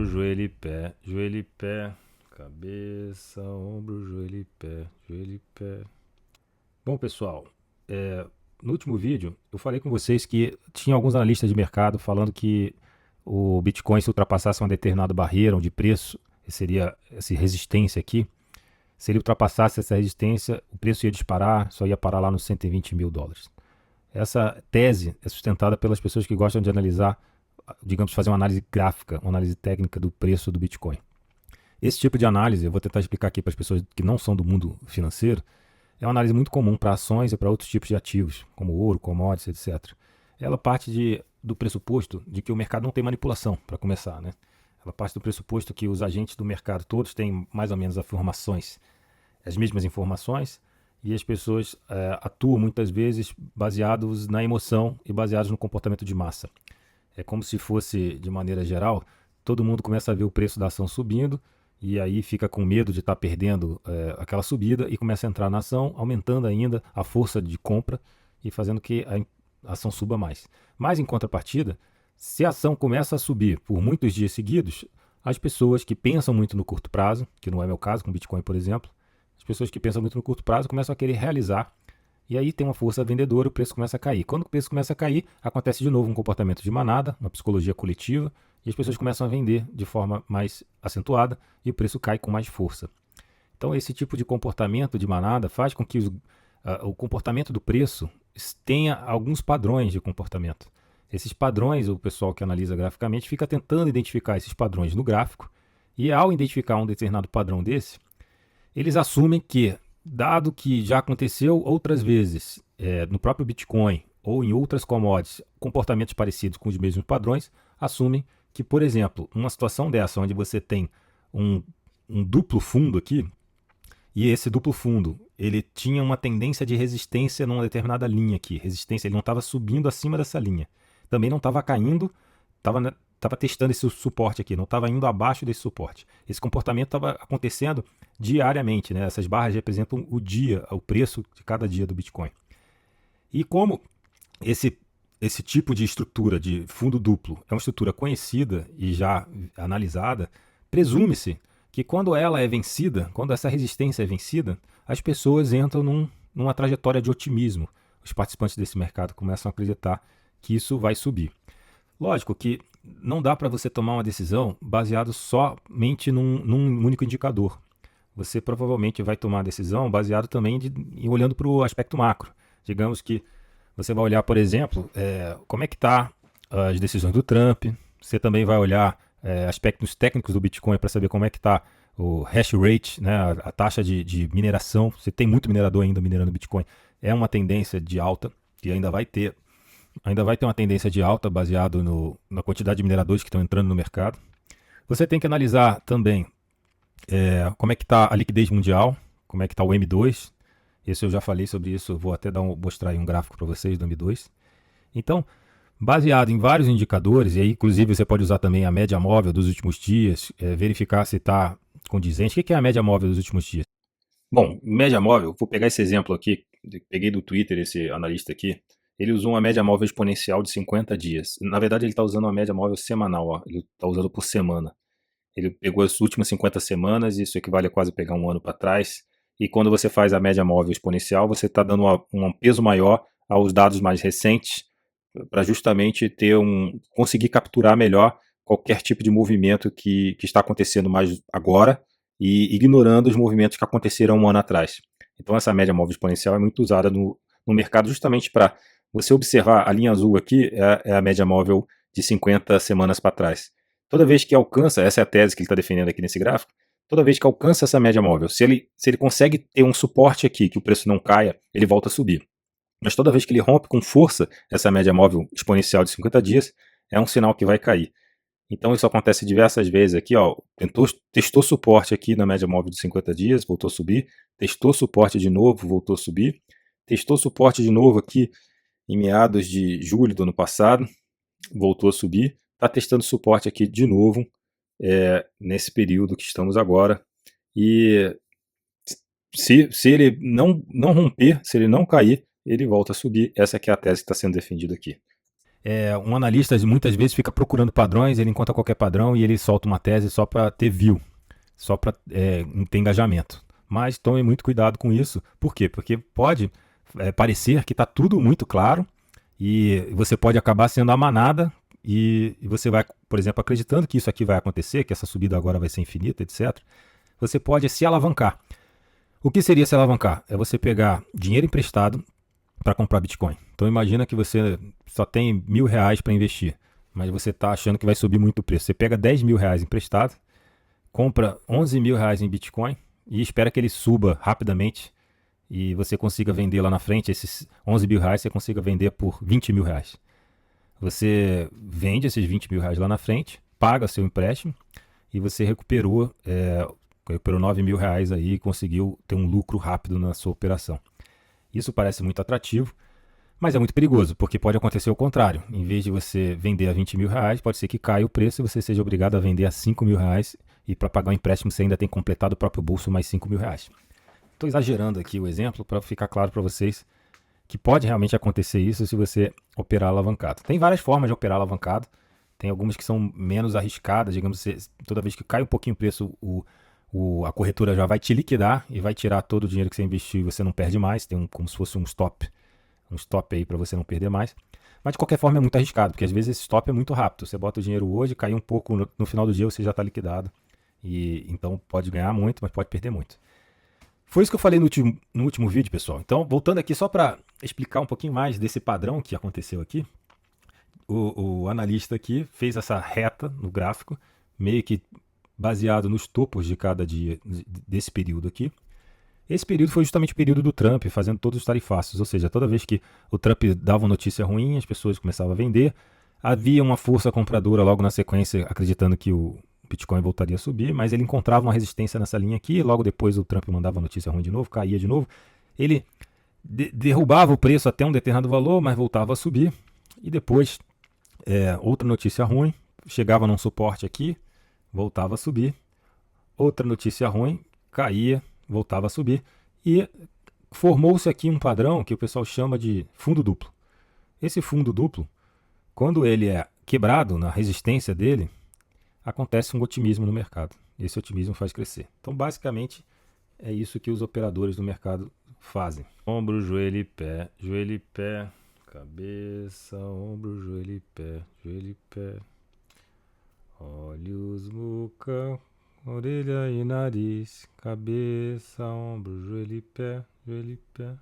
ombro, joelho e pé, joelho e pé, cabeça, ombro, joelho e pé, joelho e pé. Bom, pessoal, no último vídeo eu falei com vocês que tinha alguns analistas de mercado falando que o Bitcoin, se ultrapassasse uma determinada barreira de preço, que seria essa resistência aqui, se ele ultrapassasse essa resistência, o preço ia disparar, só ia parar lá nos 120 mil dólares. Essa tese é sustentada pelas pessoas que gostam de analisar, digamos, fazer uma análise gráfica, uma análise técnica do preço do Bitcoin. Esse tipo de análise, eu vou tentar explicar aqui para as pessoas que não são do mundo financeiro, é uma análise muito comum para ações e para outros tipos de ativos, como ouro, commodities, etc. Ela parte do pressuposto de que o mercado não tem manipulação, para começar, né? Ela parte do pressuposto que os agentes do mercado todos têm mais ou menos as mesmas informações, e as pessoas atuam muitas vezes baseados na emoção e baseados no comportamento de massa. É como se fosse, de maneira geral, todo mundo começa a ver o preço da ação subindo e aí fica com medo de estar perdendo aquela subida e começa a entrar na ação, aumentando ainda a força de compra e fazendo que a ação suba mais. Mas, em contrapartida, se a ação começa a subir por muitos dias seguidos, as pessoas que pensam muito no curto prazo, que não é meu caso com Bitcoin, por exemplo, as pessoas que pensam muito no curto prazo começam a querer realizar. E aí tem uma força vendedora, o preço começa a cair. Quando o preço começa a cair, acontece de novo um comportamento de manada, uma psicologia coletiva, e as pessoas começam a vender de forma mais acentuada e o preço cai com mais força. Então esse tipo de comportamento de manada faz com que o comportamento do preço tenha alguns padrões de comportamento. Esses padrões, o pessoal que analisa graficamente fica tentando identificar esses padrões no gráfico, e ao identificar um determinado padrão desse, eles assumem que, dado que já aconteceu outras vezes no próprio Bitcoin ou em outras commodities, comportamentos parecidos com os mesmos padrões, assumem que, por exemplo, uma situação dessa, onde você tem um, um duplo fundo aqui, e esse duplo fundo ele tinha uma tendência de resistência numa determinada linha aqui. Resistência, ele não estava subindo acima dessa linha. Também não estava caindo, estava testando esse suporte aqui, não estava indo abaixo desse suporte. Esse comportamento estava acontecendo diariamente, né? Essas barras representam o dia, o preço de cada dia do Bitcoin. E como esse tipo de estrutura de fundo duplo é uma estrutura conhecida e já analisada, presume-se que quando ela é vencida, quando essa resistência é vencida, as pessoas entram numa trajetória de otimismo. Os participantes desse mercado começam a acreditar que isso vai subir. Lógico que não dá para você tomar uma decisão baseado somente num único indicador. Você provavelmente vai tomar a decisão baseado também olhando para o aspecto macro. Digamos que você vai olhar, por exemplo, como é que está as decisões do Trump. Você também vai olhar aspectos técnicos do Bitcoin para saber como é que está o hash rate, né, a taxa de mineração. Você tem muito minerador ainda minerando Bitcoin. É uma tendência de alta que ainda vai ter uma tendência de alta baseado na quantidade de mineradores que estão entrando no mercado. Você tem que analisar também como é que está a liquidez mundial, como é que está o M2. Esse eu já falei sobre isso, vou até mostrar aí um gráfico para vocês do M2. Então, baseado em vários indicadores, e aí inclusive você pode usar também a média móvel dos últimos dias, verificar se está condizente. O que é a média móvel dos últimos dias? Bom, média móvel, vou pegar esse exemplo aqui, peguei do Twitter esse analista aqui, ele usou uma média móvel exponencial de 50 dias. Na verdade, ele está usando uma média móvel semanal, ó. Ele está usando por semana. Ele pegou as últimas 50 semanas, isso equivale a quase pegar um ano para trás. E quando você faz a média móvel exponencial, você está dando um peso maior aos dados mais recentes, para justamente conseguir capturar melhor qualquer tipo de movimento que está acontecendo mais agora e ignorando os movimentos que aconteceram um ano atrás. Então essa média móvel exponencial é muito usada no mercado justamente para você observar. A linha azul aqui é a média móvel de 50 semanas para trás. Toda vez que alcança, essa é a tese que ele está defendendo aqui nesse gráfico, toda vez que alcança essa média móvel, se ele consegue ter um suporte aqui, que o preço não caia, ele volta a subir. Mas toda vez que ele rompe com força essa média móvel exponencial de 50 dias, é um sinal que vai cair. Então isso acontece diversas vezes aqui, ó. Testou suporte aqui na média móvel de 50 dias, voltou a subir. Testou suporte de novo, voltou a subir. Testou suporte de novo aqui em meados de julho do ano passado, voltou a subir. Está testando suporte aqui de novo nesse período que estamos agora. E se ele não romper, se ele não cair, ele volta a subir. Essa aqui é a tese que está sendo defendida aqui. Um analista muitas vezes fica procurando padrões, ele encontra qualquer padrão e ele solta uma tese só para ter view, só para ter engajamento. Mas tome muito cuidado com isso. Por quê? Porque pode parecer que está tudo muito claro e você pode acabar sendo a manada e você vai, por exemplo, acreditando que isso aqui vai acontecer, que essa subida agora vai ser infinita, etc. Você pode se alavancar. O que seria se alavancar? É você pegar dinheiro emprestado para comprar Bitcoin. Então imagina que você só tem R$ 1.000 para investir, mas você está achando que vai subir muito o preço. Você pega R$ 10.000 emprestado, compra R$ 11.000 em Bitcoin e espera que ele suba rapidamente e você consiga vender lá na frente esses R$ 11.000, você consiga vender por R$ 20.000. Você vende esses R$ 20.000 lá na frente, paga seu empréstimo e você recuperou R$ 9.000 aí e conseguiu ter um lucro rápido na sua operação. Isso parece muito atrativo, mas é muito perigoso, porque pode acontecer o contrário. Em vez de você vender a R$ 20.000, pode ser que caia o preço e você seja obrigado a vender a R$ 5.000 e para pagar o empréstimo você ainda tem completado o próprio bolso mais R$ 5.000. Estou exagerando aqui o exemplo para ficar claro para vocês que pode realmente acontecer isso se você operar alavancado. Tem várias formas de operar alavancado, tem algumas que são menos arriscadas, digamos, toda vez que cai um pouquinho o preço, a corretora já vai te liquidar e vai tirar todo o dinheiro que você investiu e você não perde mais, tem como se fosse um stop aí para você não perder mais. Mas de qualquer forma é muito arriscado, porque às vezes esse stop é muito rápido. Você bota o dinheiro hoje, cai um pouco, no final do dia você já está liquidado. E então pode ganhar muito, mas pode perder muito. Foi isso que eu falei no último vídeo, pessoal. Então, voltando aqui só para explicar um pouquinho mais desse padrão que aconteceu aqui. O analista aqui fez essa reta no gráfico, meio que baseado nos topos de cada dia desse período aqui. Esse período foi justamente o período do Trump, fazendo todos os tarifaços, ou seja, toda vez que o Trump dava uma notícia ruim, as pessoas começavam a vender, havia uma força compradora logo na sequência, acreditando que o Bitcoin voltaria a subir, mas ele encontrava uma resistência nessa linha aqui, logo depois o Trump mandava a notícia ruim de novo, caía de novo, ele derrubava o preço até um determinado valor, mas voltava a subir, e depois outra notícia ruim, chegava num suporte aqui, voltava a subir, outra notícia ruim, caía, voltava a subir e formou-se aqui um padrão que o pessoal chama de fundo duplo. Esse fundo duplo, quando ele é quebrado na resistência dele, acontece um otimismo no mercado. Esse otimismo faz crescer. Então, basicamente, é isso que os operadores do mercado fazem. Ombro, joelho e pé, cabeça, ombro, joelho e pé, olhos, boca, orelha e nariz, cabeça, ombro, joelho e pé,